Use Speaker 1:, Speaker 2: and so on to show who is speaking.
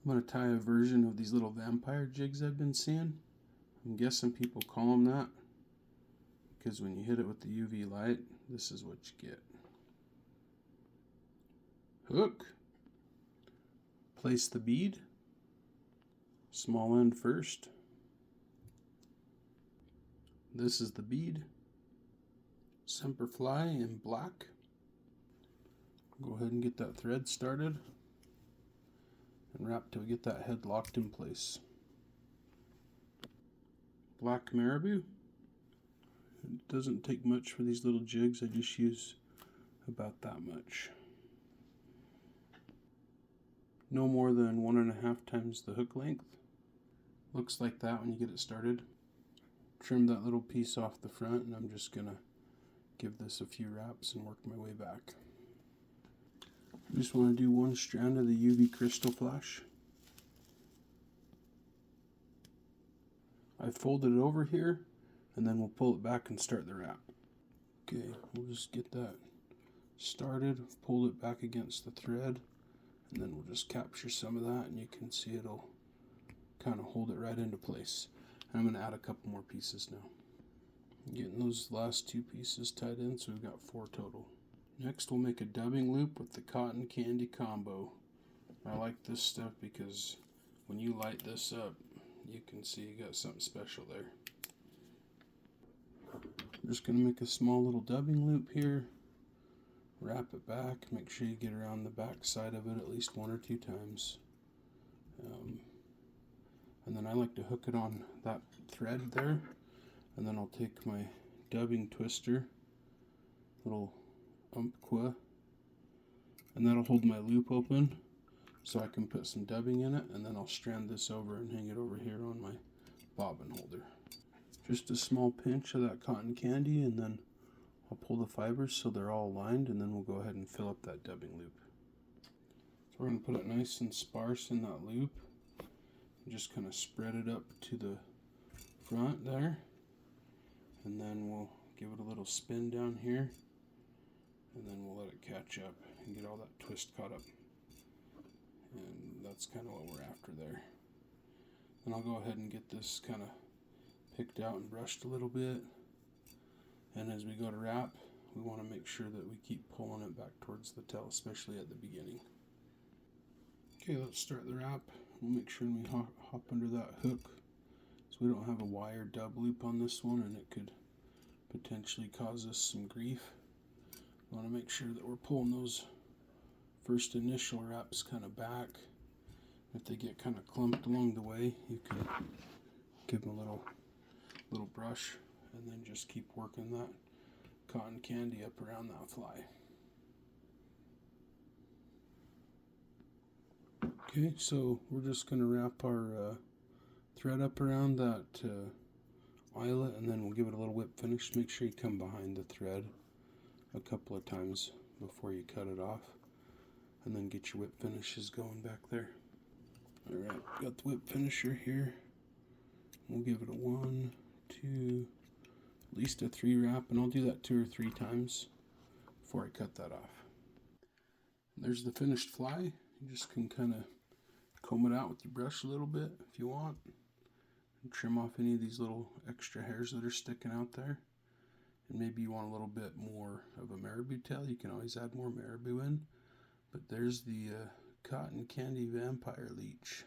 Speaker 1: I'm going to tie a version of these little vampire jigs I've been seeing. I'm guessing people call them that because when you hit it with the UV light, this is what you get. Hook. Place the bead. Small end first. This is the bead. Semper Fi in black. Go ahead and get that thread started and wrap till we get that head locked in place. Black marabou. It doesn't take much for these little jigs. I just use about that much. No more than 1.5 times the hook length. Looks like that when you get it started. Trim that little piece off the front, and I'm just gonna give this a few wraps and work my way back. I just want to do one strand of the UV crystal flash. I folded it over here, and then we'll pull it back and start the wrap. Okay, we'll just get that started, pull it back against the thread, and then we'll just capture some of that, and you can see it'll kind of hold it right into place. And I'm going to add a couple more pieces now. I'm getting those last 2 pieces tied in, so we've got 4 total. Next we'll make a dubbing loop with the cotton candy combo. I like this stuff because when you light this up, you can see you got something special there. I'm just going to make a small little dubbing loop here. Wrap it back, make sure you get around the back side of it at least 1 or 2 times. And then I like to hook it on that thread there, and then I'll take my dubbing twister, little umpqua, and that'll hold my loop open so I can put some dubbing in it, and then I'll strand this over and hang it over here on my bobbin holder. Just a small pinch of that cotton candy, and then I'll pull the fibers so they're all aligned, and then we'll go ahead and fill up that dubbing loop. So we're going to put it nice and sparse in that loop. Just kind of spread it up to the front there, and then we'll give it a little spin down here, and then we'll let it catch up and get all that twist caught up, and that's kind of what we're after there. Then I'll go ahead and get this kind of picked out and brushed a little bit, and as we go to wrap, we want to make sure that we keep pulling it back towards the tail, especially at the beginning. Okay, let's start the wrap. We'll make sure we hop under that hook so we don't have a wire dub loop on this one, and it could potentially cause us some grief. We want to make sure that we're pulling those first initial wraps kind of back. If they get kind of clumped along the way, you can give them a little brush, and then just keep working that cotton candy up around that fly. Okay, so we're just going to wrap our thread up around that eyelet, and then we'll give it a little whip finish. Make sure you come behind the thread a couple of times before you cut it off, and then get your whip finishes going back there. Alright, got the whip finisher here. We'll give it a 1, 2, at least a 3 wrap, and I'll do that 2 or 3 times before I cut that off. There's the finished fly. You just can kind of comb it out with your brush a little bit if you want, and trim off any of these little extra hairs that are sticking out there. And maybe you want a little bit more of a marabou tail, you can always add more marabou in. But there's the Cotton Candy Vampire Leech.